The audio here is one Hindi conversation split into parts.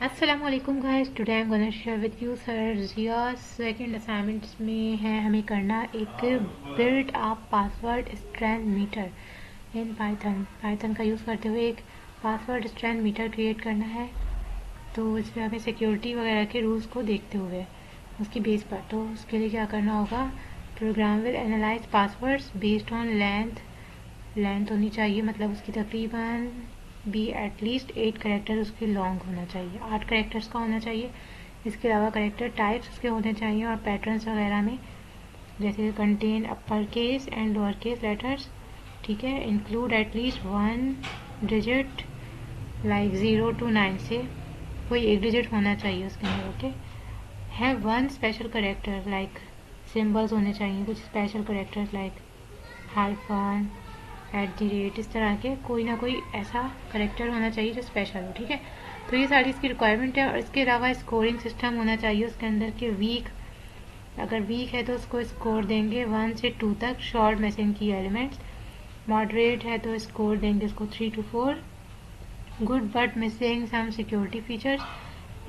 अस्सलाम वालेकुम guys, today I am gonna share with you sir Zia's second assignment में है हमें करना एक build up password strength meter in Python का यूज़ करते हुए एक पासवर्ड स्ट्रेंथ मीटर क्रिएट करना है। तो इसमें हमें सिक्योरिटी वगैरह के रूल्स को देखते हुए उसकी बेस पर, तो उसके लिए क्या करना होगा, program will analyze passwords based on length होनी चाहिए, मतलब उसकी तकरीबन बी एटलीस्ट 8 करेक्टर उसके लॉन्ग होना चाहिए, 8 करेक्टर्स का होना चाहिए। इसके अलावा करेक्टर टाइप्स उसके होने चाहिए और पैटर्न्स वगैरह में जैसे contain upper case and lower case letters, ठीक है। Include at least 1 digit like 0 to 9 से कोई एक डिजिट होना चाहिए उसके अंदर, okay. Have 1 special character like symbols होने चाहिए, कुछ स्पेशल करेक्टर्स लाइक हाइफन @ इस तरह के कोई ना कोई ऐसा करेक्टर होना चाहिए जो स्पेशल हो, ठीक है। तो ये सारी इसकी रिक्वायरमेंट है। और इसके अलावा स्कोरिंग सिस्टम होना चाहिए उसके अंदर के वीक, अगर वीक है तो उसको स्कोर देंगे 1 से 2 तक शॉर्ट मैसेज की एलिमेंट्स। मॉडरेट है तो स्कोर देंगे उसको 3 to 4। Good but missing some security features.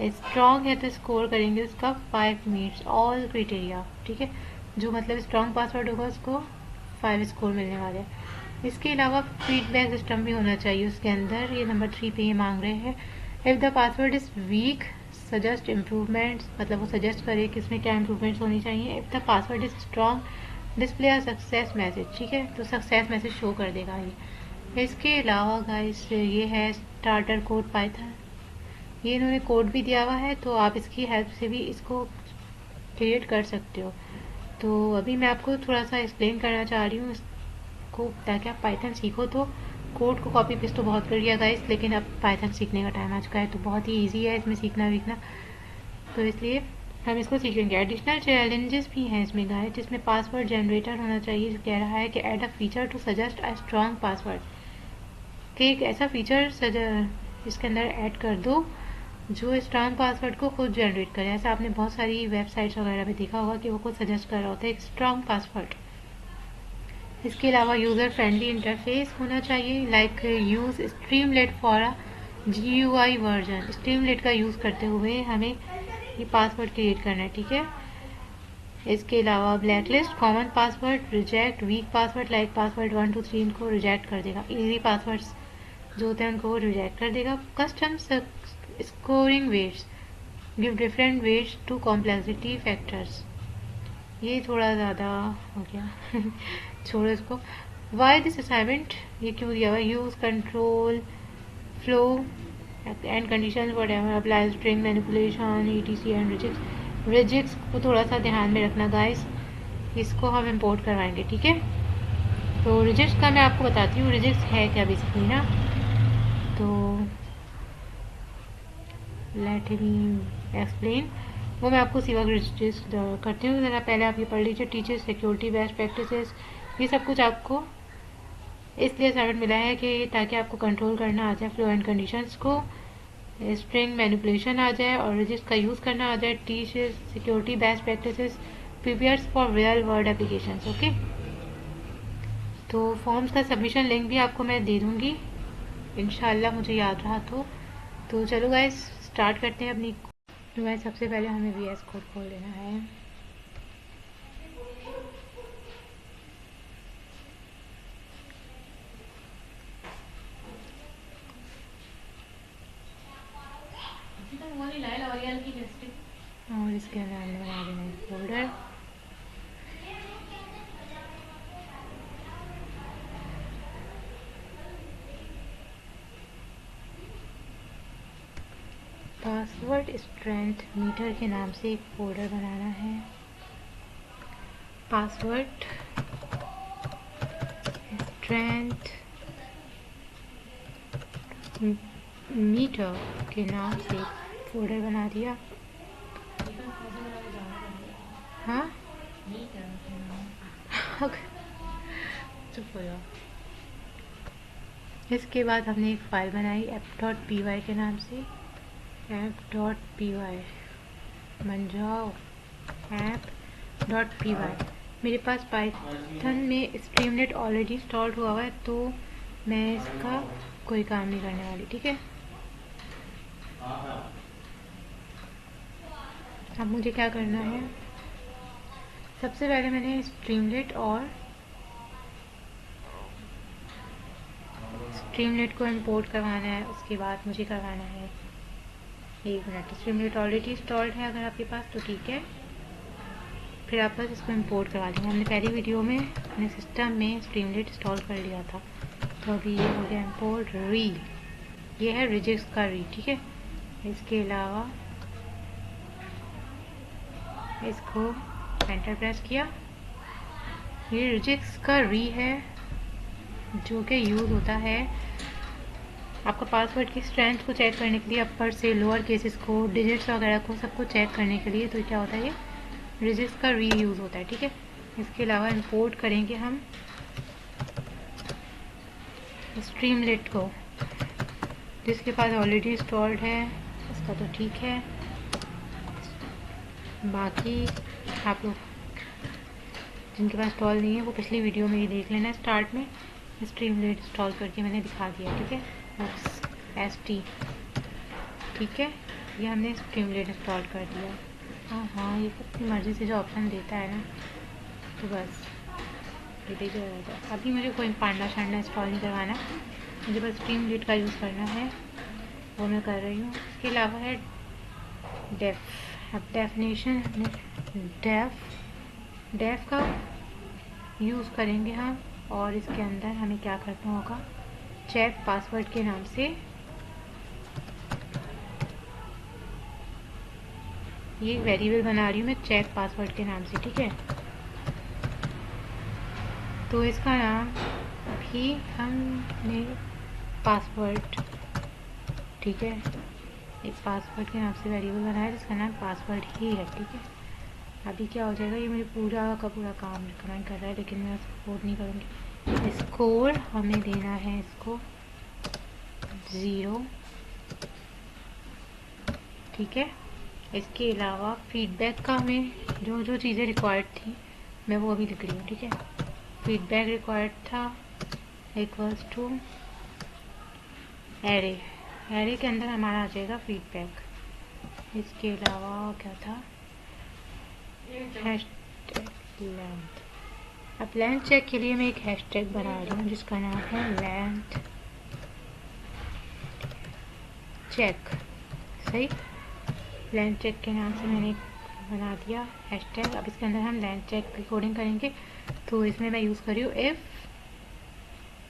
Strong है तो स्कोर करेंगे उसका 5 मीट्स ऑल क्राइटेरिया, ठीक है। जो मतलब स्ट्रॉन्ग पासवर्ड होगा उसको 5 स्कोर मिलने वाले हैं। इसके अलावा फीडबैक सिस्टम भी होना चाहिए उसके अंदर, ये नंबर 3 पे ये मांग रहे हैं। If the password is week suggest improvements, मतलब वो सजेस्ट करे कि इसमें क्या इम्प्रूवमेंट्स होनी चाहिए। If the password is strong display a success message, ठीक है, तो सक्सेस मैसेज शो कर देगा ये। इसके अलावा गाइस ये है स्टार्टर कोड पाइथन, ये इन्होंने कोड भी दिया हुआ है, तो आप इसकी हेल्प से भी इसको क्रिएट कर सकते हो। तो अभी मैं आपको थोड़ा सा एक्सप्लेन करना चाह रही हूँ इसको, ताकि आप पाइथन सीखो। तो कोड को कॉपी पेस्ट तो बहुत कर लिया गाइस, लेकिन अब पाइथन सीखने का टाइम आ चुका है, तो बहुत ही ईजी है इसमें सीखना वीखना, तो इसलिए हम इसको सीखेंगे। एडिशनल चैलेंजेस भी हैं इसमें गाइस, जिसमें पासवर्ड जनरेटर होना चाहिए, जो कह रहा है कि add a feature to suggest a strong password, कि एक ऐसा फीचर इसके अंदर ऐड कर दो जो स्ट्रॉन्ग पासवर्ड को खुद जनरेट करे। ऐसा आपने बहुत सारी वेबसाइट्स वगैरह में देखा होगा कि वो खुद सजेस्ट कर रहा होता है एक स्ट्रॉन्ग पासवर्ड। इसके अलावा यूज़र फ्रेंडली इंटरफेस होना चाहिए, like use Streamlit for a GUI version. Streamlit का यूज़ करते हुए हमें ये पासवर्ड क्रिएट करना है, ठीक है। इसके अलावा blacklist common password, reject week password like password 1 to 3 इनको रिजेक्ट कर देगा। इजी पासवर्ड्स जो होते हैं उनको रिजेक्ट कर देगा। Custom scoring weights, give different weights to complexity factors, ये थोड़ा ज़्यादा हो गया छोड़ो इसको। वाई दिस असाइनमेंट, ये क्यों दिया हुआ, use control flow and condition whatever apply string manipulation ETC and regex. Regex को थोड़ा सा ध्यान में रखना गाइस, इसको हम इम्पोर्ट करवाएंगे, ठीक है। तो रिजिक्स का मैं आपको बताती हूँ, रिजिक्स है क्या बेसिकली ना, तो लेट मी एक्सप्लेन, वो मैं आपको सी वक्त रजिस्टर करती हूँ। ज़रा पहले आप ये पढ़ लीजिए, टीचर सिक्योरिटी बेस्ट प्रैक्टिसेस, ये सब कुछ आपको इसलिए असाइनमेंट मिला है कि ताकि आपको कंट्रोल करना आ जाए फ्लो एंड कंडीशंस को, स्ट्रिंग मैनिपुलेशन आ जाए और रजिस्ट का यूज़ करना आ जाए, teacher security best practices prepares for real world applications, okay. तो फॉर्म्स का सबमिशन लिंक भी आपको मैं दे दूँगी इंशाल्लाह, मुझे याद रहा तो चलो गाइस स्टार्ट करते हैं अपनी। तो गाइस सबसे पहले हमें VS कोड खोल लेना है। और इसके अंदर हमने बना देना है फोल्डर। पासवर्ड स्ट्रेंथ मीटर के नाम से एक फोल्डर बनाना है। पासवर्ड स्ट्रेंथ मीटर के नाम से एक फोल्डर बना दिया। हाँ चुप हो जाओ। इसके बाद हमने एक फ़ाइल बनाई app.py के नाम से, app.py बन जाओ app.py। मेरे पास पाइथन में स्ट्रीमलेट ऑलरेडी इंस्टॉल्ड हुआ हुआ है, तो मैं इसका कोई काम नहीं करने वाली, ठीक है। अब मुझे क्या करना है, सबसे पहले मैंने स्ट्रीमलेट को इंपोर्ट करवाना है। उसके बाद मुझे करवाना है, 1 मिनट, स्ट्रीमलेट ऑलरेडी इंस्टॉल्ड है अगर आपके पास तो ठीक है, फिर आप बस इसको इंपोर्ट करवा लेंगे। हमने पहली वीडियो में अपने सिस्टम में स्ट्रीमलेट इंस्टॉल कर लिया था। तो अभी ये हो गया इंपोर्ट री, ये है रिजिक्स का री, ठीक है। इसके अलावा इसको एंटर प्रेस किया, ये रिजिक्स का री है जो कि यूज़ होता है आपका पासवर्ड की स्ट्रेंथ को चेक करने के लिए, अपर से लोअर केसेस को, डिजिट्स वगैरह को सबको चेक करने के लिए। तो क्या होता है, ये रिजिक्स का री यूज़ होता है, ठीक है। इसके अलावा इंपोर्ट करेंगे हम स्ट्रीमलेट को, जिसके पास ऑलरेडी इंस्टॉल्ड है उसका तो ठीक है, बाकी आप लोग जिनके पास इंस्टॉल नहीं है वो पिछली वीडियो में ही देख लेना। स्टार्ट में स्ट्रीमलेट इंस्टॉल करके मैंने दिखा दिया, ठीक है, ST, ठीक है। ये हमने स्ट्रीमलेट इंस्टॉल कर दिया। हाँ, ये अपनी मर्ज़ी से जो ऑप्शन देता है ना, तो बस ये देखिए रहेगा। अभी मुझे कोई पांडा शांडा इंस्टॉल नहीं करवाना, मुझे बस स्ट्रीमलेट का यूज़ करना है, वो मैं कर रही हूँ। इसके अलावा है डेफ। अब डेफिनेशन, डेफ का यूज़ करेंगे हम, और इसके अंदर हमें क्या करना होगा, चेक पासवर्ड के नाम से ये वेरिएबल बना रही हूँ मैं, चेक पासवर्ड के नाम से, ठीक है। तो इसका नाम भी हमने पासवर्ड, ठीक है, एक पासवर्ड के नाम से वेरिएबल बनाया जिसका नाम पासवर्ड ही है, ठीक है। अभी क्या हो जाएगा, ये मुझे पूरा का पूरा काम रिकमेंड कर रहा है, लेकिन मैं सपोर्ट नहीं करूँगी। स्कोर हमें देना है इसको 0, ठीक है। इसके अलावा फीडबैक का हमें जो जो चीज़ें रिक्वायर्ड थी मैं वो अभी लिख रही हूँ, ठीक है। फीडबैक रिक्वायर्ड था इक्वल्स टू एरे, एरे के अंदर हमारा आ जाएगा फीडबैक। इसके अलावा क्या था, हैशटैग लेंथ। अब लेंथ चेक के लिए मैं एक हैशटैग बना रही हूँ जिसका नाम है लेंथ चेक, सही, लेंथ चेक के नाम से मैंने बना दिया हैशटैग। अब इसके अंदर हम लेंथ चेक की कोडिंग करेंगे, तो इसमें मैं यूज़ कर रही हूँ इफ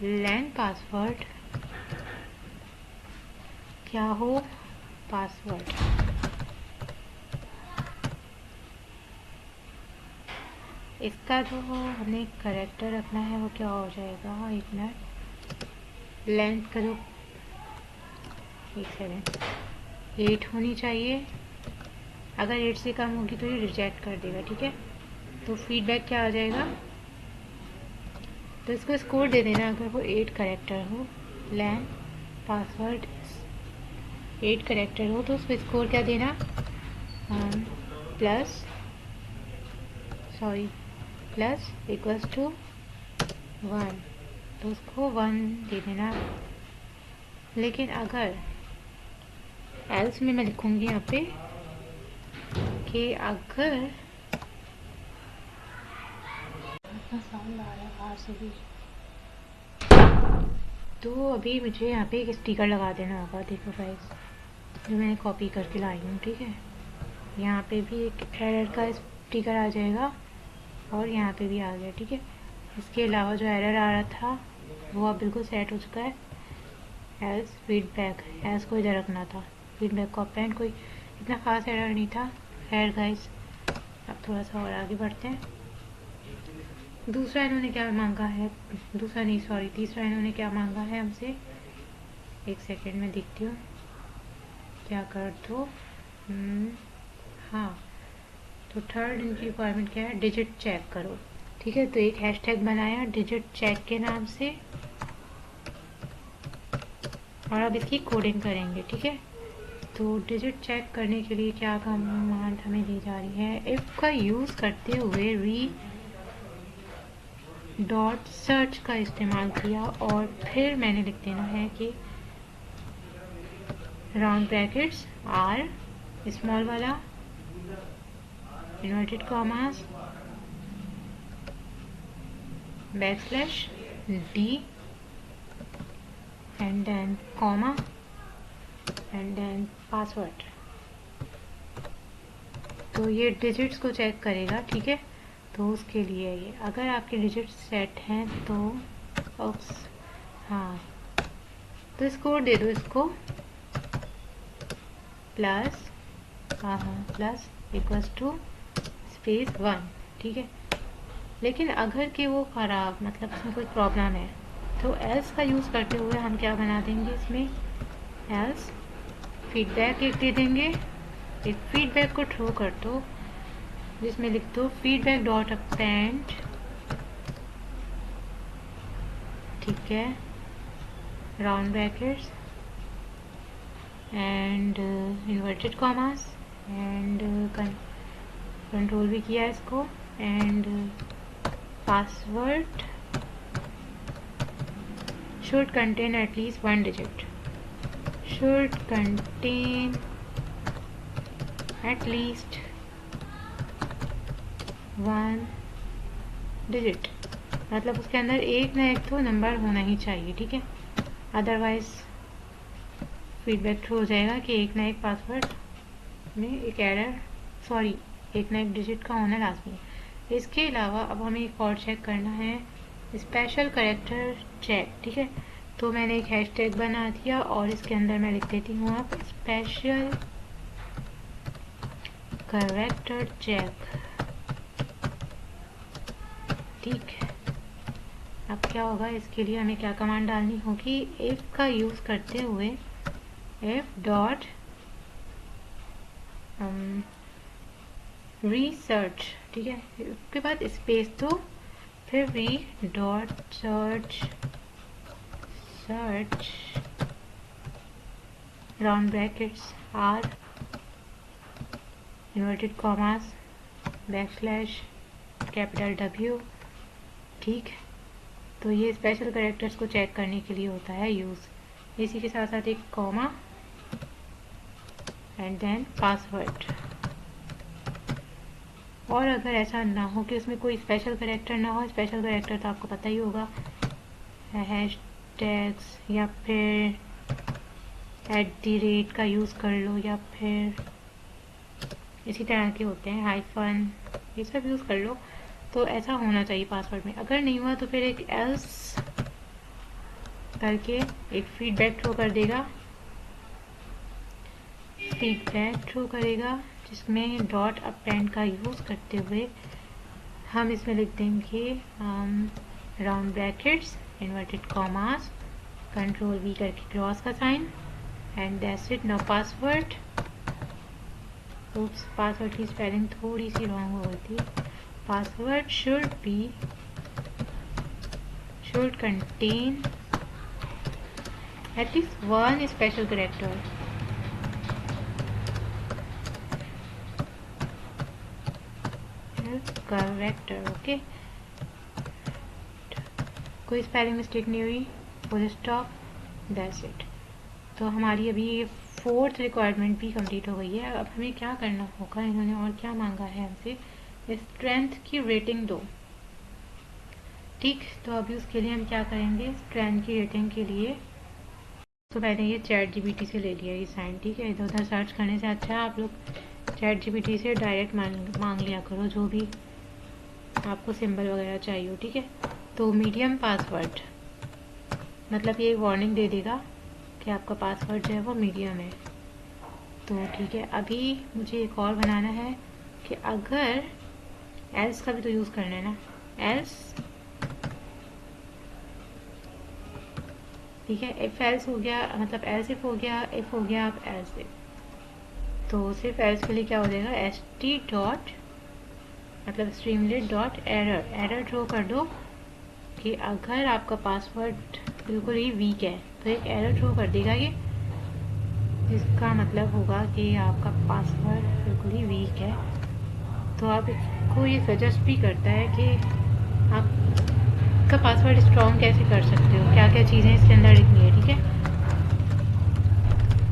लेंथ पासवर्ड क्या हो पासवर्ड, इसका जो हमें करेक्टर रखना है वो क्या हो जाएगा, 1 मिनट, लेंथ का जो 1 सेकेंड 8 होनी चाहिए, अगर 8 से कम होगी तो ये रिजेक्ट कर देगा, ठीक है। तो फीडबैक क्या आ जाएगा, तो इसको स्कोर दे देना अगर वो 8 करेक्टर हो, लेंथ पासवर्ड 8 करेक्टर हो तो उसको स्कोर क्या देना, प्लस इक्वल्स टू 1, तो उसको 1 दे देना। लेकिन अगर एल्स में मैं लिखूंगी यहाँ पे कि अगर साउंड आ रहा है बाहर से भी, तो अभी मुझे यहाँ पे एक स्टिकर लगा देना होगा, देखो गाइस, जो मैंने कॉपी करके लाई हूँ, ठीक है। यहाँ पे भी एक एरर का स्टिकर आ जाएगा और यहाँ पे भी आ गया, ठीक है। इसके अलावा जो एरर आ रहा था वो अब बिल्कुल सेट हो चुका है, एल्स फीडबैक, एल्स को इधर रखना था, फीडबैक को अपेंड, कोई इतना खास एरर नहीं था। खैर गाइस, अब थोड़ा सा और आगे बढ़ते हैं। दूसरा इन्होंने क्या मांगा है, दूसरा नहीं सॉरी तीसरा इन्होंने क्या मांगा है हमसे, 1 सेकेंड में देखती हूँ क्या कर दो। हाँ, तो थर्ड इनकी रिक्वायरमेंट क्या है, डिजिट चेक करो, ठीक है। तो एक हैशटैग बनाया डिजिट चेक के नाम से, और अब इसकी कोडिंग करेंगे, ठीक है। तो डिजिट चेक करने के लिए क्या कमांड हमें दी जा रही है, इफ का यूज़ करते हुए री डॉट सर्च का इस्तेमाल किया, और फिर मैंने लिख देना है कि राउंड ब्रैकेट्स आर स्मॉल वाला inverted commas backslash D and then comma and then password. तो ये डिजिट्स को चेक करेगा, ठीक है। तो उसके लिए ये अगर आपके डिजिट्स सेट हैं तो हाँ, तो स्कोर दे दो इसको plus plus equals to space 1, ठीक है। लेकिन अगर कि वो ख़राब मतलब उसमें कोई प्रॉब्लम है तो एल्स का यूज़ करते हुए हम क्या बना देंगे इसमें, एल्स फीडबैक एक दे देंगे। एक फीडबैक को थ्रो कर दो जिसमें लिख दो फीडबैक डॉट अपेंड, ठीक है, round brackets and inverted commas and control भी किया इसको and password should contain at least 1 digit, should contain at least 1 digit, मतलब उसके अंदर एक ना एक तो नंबर होना ही चाहिए, ठीक है। अदरवाइज फीडबैक थ्रू हो जाएगा कि एक ना एक पासवर्ड में एक एरर, सॉरी एक ना एक डिजिट का होना लाजमी है। इसके अलावा अब हमें एक और चेक करना है, स्पेशल करेक्टर चेक, ठीक है। तो मैंने एक हैशटैग बना दिया और इसके अंदर मैं लिख देती हूँ आप स्पेशल करेक्टर चेक, ठीक है। अब क्या होगा, इसके लिए हमें क्या कमांड डालनी होगी, इफ का यूज़ करते हुए इफ डॉट रीसर्च, ठीक है, उसके बाद स्पेस दो, फिर re dot search round brackets or inverted commas backslash capital W, ठीक। तो ये स्पेशल कैरेक्टर्स को चेक करने के लिए होता है यूज़। इसी के साथ साथ एक कॉमा एंड देन पासवर्ड। और अगर ऐसा ना हो कि उसमें कोई स्पेशल कैरेक्टर ना हो, स्पेशल कैरेक्टर तो आपको पता ही होगा, हैश टैग्स या फिर @ का यूज़ कर लो या फिर इसी तरह के होते हैं, हाइफन, ये सब यूज़ कर लो। तो ऐसा होना चाहिए पासवर्ड में। अगर नहीं हुआ तो फिर एक एल्स करके एक फीडबैक थ्रो कर देगा, जिसमें डॉट अपेंड का यूज़ करते हुए हम इसमें लिख देंगे round brackets inverted commas control V करके क्रॉस का sign and that's it. No password, oops, password की स्पेलिंग थोड़ी सी रॉन्ग हो गई थी। Password should contain at least 1 special character, okay. कोई स्पेलिंग मिस्टेक नहीं हुई, फुल स्टॉप, दैट्स इट। तो हमारी अभी 4th रिक्वायरमेंट भी कंप्लीट हो गई है। अब हमें क्या करना होगा, इन्होंने और क्या मांगा है हमसे, स्ट्रेंथ की रेटिंग दो, ठीक। तो अभी उसके लिए हम क्या करेंगे, स्ट्रेंथ की रेटिंग के लिए तो मैंने ये ChatGPT से ले लिया ये साइन, ठीक है। इधर उधर सर्च करने से अच्छा आप लोग ChatGPT से डायरेक्ट मांग लिया करो जो भी आपको सिंबल वगैरह चाहिए हो, ठीक है। तो मीडियम पासवर्ड, मतलब ये वार्निंग दे देगा कि आपका पासवर्ड जो है वो मीडियम है। तो ठीक है, अभी मुझे एक और बनाना है कि अगर एल्स का भी तो यूज़ करना है ना, एल्स, ठीक है। इफ एल्स हो गया, मतलब एल्स इफ हो गया, इफ हो गया, अब एल्स इफ। तो सिर्फ एल्स के लिए क्या हो जाएगा, st डॉट मतलब स्ट्रीमलेट डॉट एरर ड्रॉ कर दो कि अगर आपका पासवर्ड बिल्कुल ही वीक है तो एक एरर ड्रॉ कर देगा ये, जिसका मतलब होगा कि आपका पासवर्ड बिल्कुल ही वीक है। तो आप इसको ये सजेस्ट भी करता है कि आपका पासवर्ड स्ट्रॉन्ग कैसे कर सकते हो, क्या क्या चीज़ें इसके अंदर लिखनी है, ठीक है।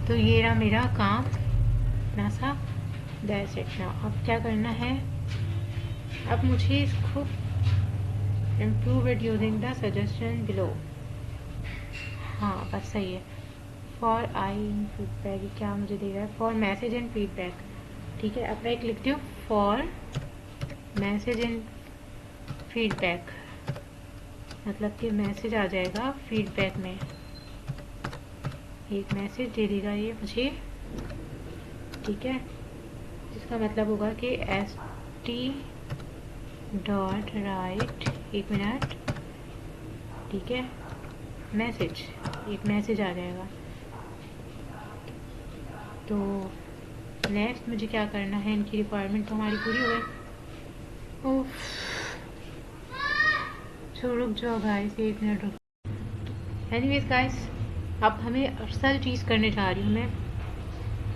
तो ये रहा मेरा काम अपना सा, दैट्स इट। नाउ अब क्या करना है, अब मुझे इसको improve it using the suggestion below. हाँ बस सही है। फॉर आई फीडबैक क्या मुझे दे रहा है, फॉर मैसेज एंड फीडबैक। ठीक है, अब मैं एक लिखती हूँ फॉर मैसेज एंड फीडबैक, मतलब कि मैसेज आ जाएगा फीडबैक में, एक मैसेज दे देगा ये मुझे। ठीक है, जिसका मतलब होगा कि एस टी डॉट राइट, एक मिनट, ठीक है, मैसेज, एक मैसेज आ जाएगा। तो नेक्स्ट मुझे क्या करना है, इनकी रिक्वायरमेंट तो हमारी पूरी हो गई। ओह चलो रुक जाओ गाइस, एक मिनट रुक। एनीवेज गाइस, अब हमें असल चीज़ करने जा रही हूँ मैं,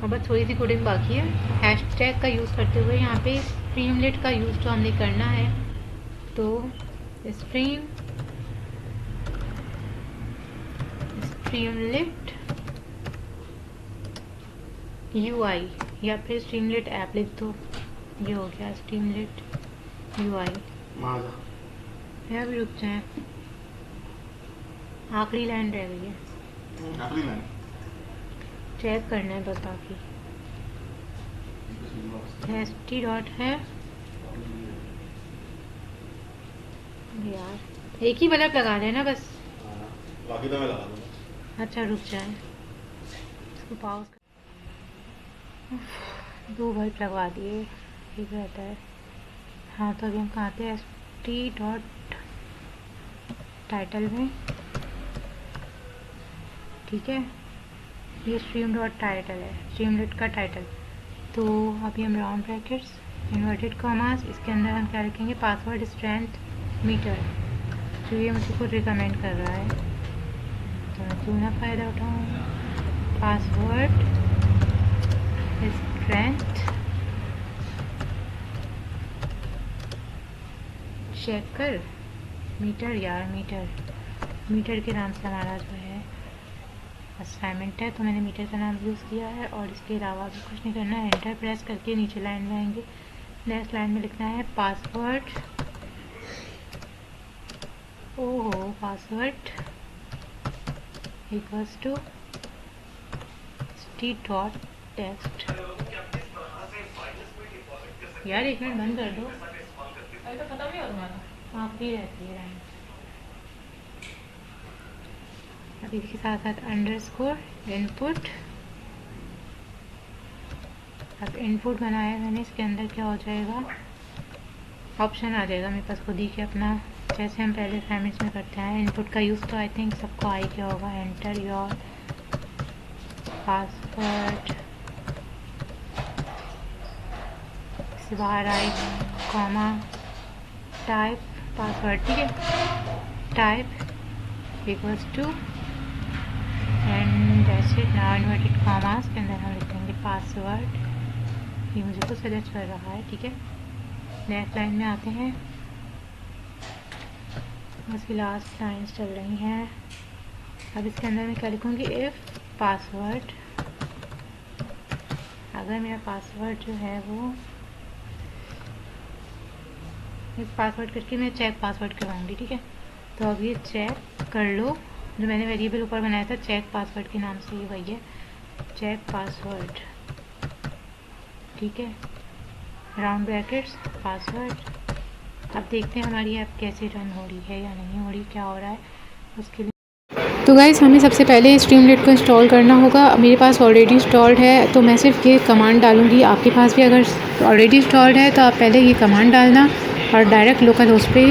अब बस थोड़ी सी कोडिंग बाकी है। हैशटैग का यूज़ करते हुए यहाँ पे स्ट्रीमलेट का यूज़ तो हमने करना है। तो स्ट्रीमलेट यूआई या फिर स्ट्रीमलेट ऐप लिख दो, ये हो गया स्ट्रीमलेट यूआई। या भी रुक जाए, आखिरी लाइन रह गई है, आखिरी लाइन चेक करना है बस। बाकी एस टी डॉट है यार, एक ही बल्ब लगा देना बस। बाकी तो मैं लगा दूंगा। अच्छा रुक जाए, इसको पॉज कर, 2 बल्ब लगवा दिए, ठीक रहता है। हाँ तो अभी हम कहाँ थे, एस टी डॉट टाइटल में, ठीक है, ये स्ट्रीम डॉट टाइटल है, स्ट्रीमलेट का टाइटल। तो अभी हम राउंड ब्रैकेट्स इन्वर्टेड कॉमास, इसके अंदर हम क्या रखेंगे, पासवर्ड स्ट्रेंथ मीटर, जो ये मुझे खुद रिकमेंड कर रहा है, तो मैं क्यों ना फ़ायदा उठाऊँ। पासवर्ड स्ट्रेंथ चेक कर मीटर, यार मीटर के नाम से हमारा जो है असाइनमेंट है, तो मैंने मीटर का नाम यूज़ किया है। और इसके अलावा भी कुछ नहीं करना है, एंटर प्रेस करके नीचे लाइन में आएंगे, नेक्स्ट लाइन में लिखना है पासवर्ड, ओहो password equals to T dot text. यार एक मिनट बंद कर दो, अरे तो खत्म नहीं हो तुम्हारा, आखिरी रहती है लाइन। अब इसके साथ साथ अंडरस्कोर इनपुट, अब इनपुट बनाया मैंने, इसके अंदर क्या हो जाएगा, ऑप्शन आ जाएगा मेरे पास खुद ही के अपना, जैसे हम पहले असाइनमेंट्स में करते हैं। इनपुट का यूज़ तो आई थिंक सबको आ ही गया होगा, एंटर योर पासवर्ड, इससे बाहर आए कॉमा टाइप पासवर्ड, ठीक है, type equals to and that's it. Now inverted commas के अंदर हम लिखेंगे पासवर्ड, ये मुझे तो सजेस्ट कर रहा है, ठीक है। नेक्स्ट लाइन में आते हैं, उसकी लास्ट लाइन्स चल रही हैं। अब इसके अंदर मैं क्या लिखूँगी, इफ़ पासवर्ड, अगर मेरा पासवर्ड जो है वो, इफ पासवर्ड करके मैं चेक पासवर्ड करवाऊँगी, ठीक है। तो अब ये चेक कर लो, जो मैंने वेरिएबल ऊपर बनाया था चेक पासवर्ड के नाम से, ये वही है चेक पासवर्ड, ठीक है, राउंड ब्रैकेट्स पासवर्ड। अब देखते हैं हमारी ऐप कैसे रन हो रही है या नहीं हो रही, क्या हो रहा है उसके लिए। तो गाइस हमें सबसे पहले स्ट्रीमलेट को इंस्टॉल करना होगा, मेरे पास ऑलरेडी इंस्टॉल्ड है, तो मैं सिर्फ ये कमांड डालूँगी। आपके पास भी अगर ऑलरेडी इंस्टॉल्ड है तो आप पहले ये कमांड डालना और डायरेक्ट लोकल होस्ट पे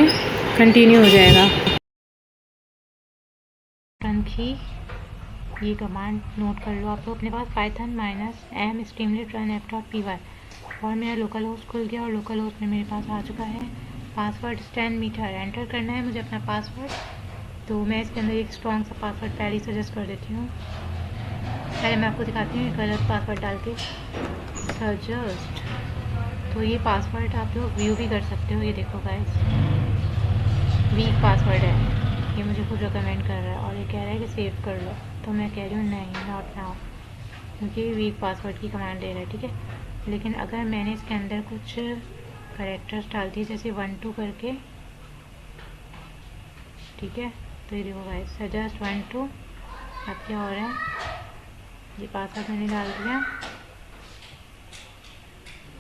कंटिन्यू हो जाएगा। रन की ये कमांड नोट कर लो आप लोग अपने पास, Python -m streamlit run app.py, और मेरा लोकल होस्ट खुल गया और लोकल होस्ट में मेरे पास आ चुका है। पासवर्ड स्ट्रेंथ मीटर, एंटर करना है मुझे अपना पासवर्ड, तो मैं इसके अंदर एक स्ट्रॉन्ग सा पासवर्ड पहले ही सजेस्ट कर देती हूँ। पहले मैं आपको दिखाती हूँ गलत पासवर्ड डाल के सजेस्ट, तो ये पासवर्ड आप लोग व्यू भी कर सकते हो, ये देखो गाइस वीक पासवर्ड है, ये मुझे खुद रिकमेंड कर रहा है और ये कह रहा है कि सेव कर लो, तो मैं कह रही हूँ नहीं, नॉट नाउ, क्योंकि वीक पासवर्ड की कमांड दे रहा है, ठीक है। लेकिन अगर मैंने इसके अंदर कुछ कैरेक्टर्स डाल दिए जैसे 1 2 करके, ठीक है, तो ये देखो गाइस सजेस्ट 1 2। अब क्या हो रहा है, ये पासवर्ड मैंने डाल दिया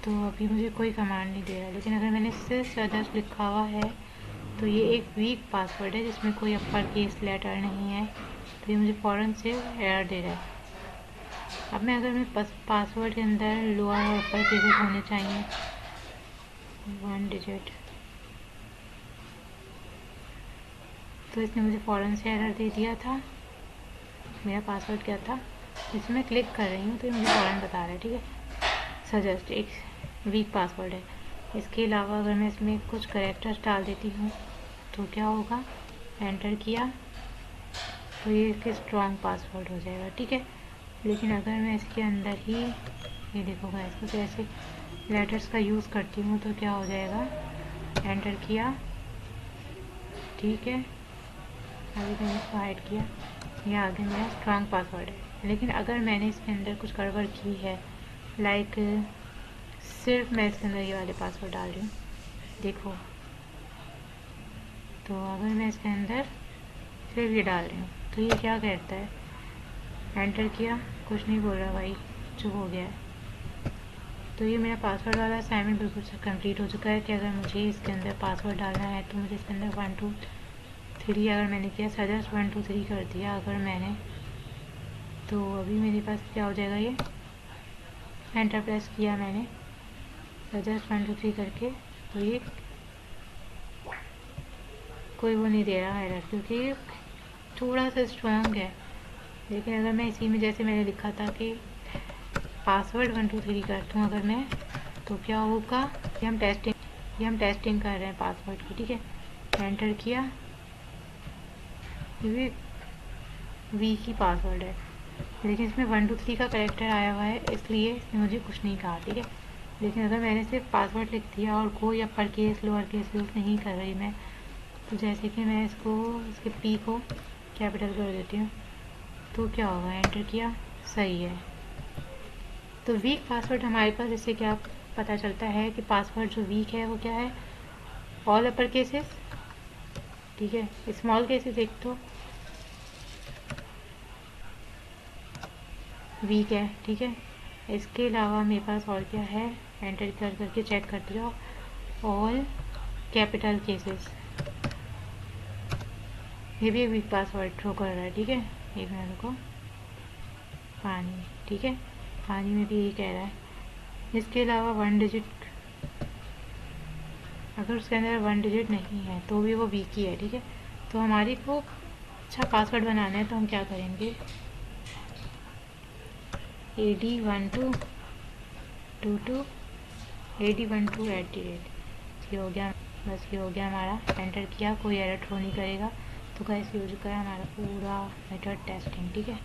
तो अभी मुझे कोई कमांड नहीं दे रहा। लेकिन अगर मैंने सिर्फ सजेस्ट लिखा हुआ है तो ये एक वीक पासवर्ड है जिसमें कोई अपर केस लेटर नहीं है, तो ये मुझे फ़ौरन से एरर दे रहा है। अब मैं अगर मैं पासवर्ड के अंदर लोअर और अपर केसेस होने चाहिए 1 डिजिट, तो इसने मुझे फ़ौरन से एरर दे दिया था। मेरा पासवर्ड क्या था, इसमें मैं क्लिक कर रही हूँ तो ये मुझे फ़ौरन बता रहा है, ठीक है, सजेस्ट एक वीक पासवर्ड है। इसके अलावा अगर मैं इसमें कुछ कैरेक्टर्स डाल देती हूँ तो क्या होगा, एंटर किया तो ये एक स्ट्रॉन्ग पासवर्ड हो जाएगा, ठीक है। लेकिन अगर मैं इसके अंदर ही ये देखोगा इसको तो ऐसे लेटर्स का यूज़ करती हूँ तो क्या हो जाएगा, एंटर किया, ठीक है, अभी मैंने इसको हाइड किया, ये आगे मेरा स्ट्रॉन्ग पासवर्ड है। लेकिन अगर मैंने इसके अंदर कुछ गड़बड़ की है, लाइक सिर्फ मैं इसके अंदर ये वाले पासवर्ड डाल रही हूँ, देखो, तो अगर मैं इसके अंदर सिर्फ ये डाल रही हूँ तो ये क्या कहता है, एंटर किया, कुछ नहीं बोल रहा भाई, चुप हो गया है। तो ये मेरा पासवर्ड वाला असाइनमेंट बिल्कुल से कंप्लीट हो चुका है कि अगर मुझे इसके अंदर पासवर्ड डालना है तो मुझे इसके अंदर 1 2 3 अगर मैंने किया, सजेस्ट 1 2 3 कर दिया अगर मैंने, तो अभी मेरे पास क्या हो जाएगा, ये एंटर प्रेस किया मैंने सजेस्ट 1 2 3 करके, तो ये कोई वो नहीं दे रहा एरर क्योंकि थोड़ा सा स्ट्रॉन्ग है। लेकिन अगर मैं इसी में जैसे मैंने लिखा था कि पासवर्ड 1 2 3 करता हूँ अगर मैं, तो क्या होगा, ये हम टेस्टिंग कर रहे हैं पासवर्ड की, ठीक है, एंटर किया, ये वी की पासवर्ड है, लेकिन इसमें 1 2 3 का कैरेक्टर आया हुआ है इसलिए इसने मुझे कुछ नहीं कहा, ठीक है। लेकिन अगर मैंने सिर्फ पासवर्ड लिख दिया और कोई upper case lower case use नहीं कर रही मैं, तो जैसे कि मैं इसके पी को कैपिटल कर देती हूँ तो क्या होगा, एंटर किया, सही है। तो वीक पासवर्ड हमारे पास इससे क्या पता चलता है कि पासवर्ड जो वीक है वो क्या है, ऑल अपर केसेस, ठीक है, स्मॉल केसेस एक तो वीक है, ठीक है। इसके अलावा मेरे पास और क्या है, एंटर करके चेक करते जाओ, ऑल कैपिटल केसेस, ये भी एक वीक पासवर्ड थ्रो कर रहा है, ठीक है। एक मिनट को, पानी, ठीक है, पानी में भी यही कह रहा है। इसके अलावा 1 डिजिट, अगर उसके अंदर 1 डिजिट नहीं है तो भी वो वीक ही है, ठीक है। तो हमारी को अच्छा पासवर्ड बनाना है तो हम क्या करेंगे, AD1222 AD12 @ ये हो गया, बस ये हो गया हमारा, एंटर किया, कोई एरर थ्रो नहीं करेगा। तो गाइस ये हो चुका है हमारा पूरा मेथड टेस्टिंग, ठीक है।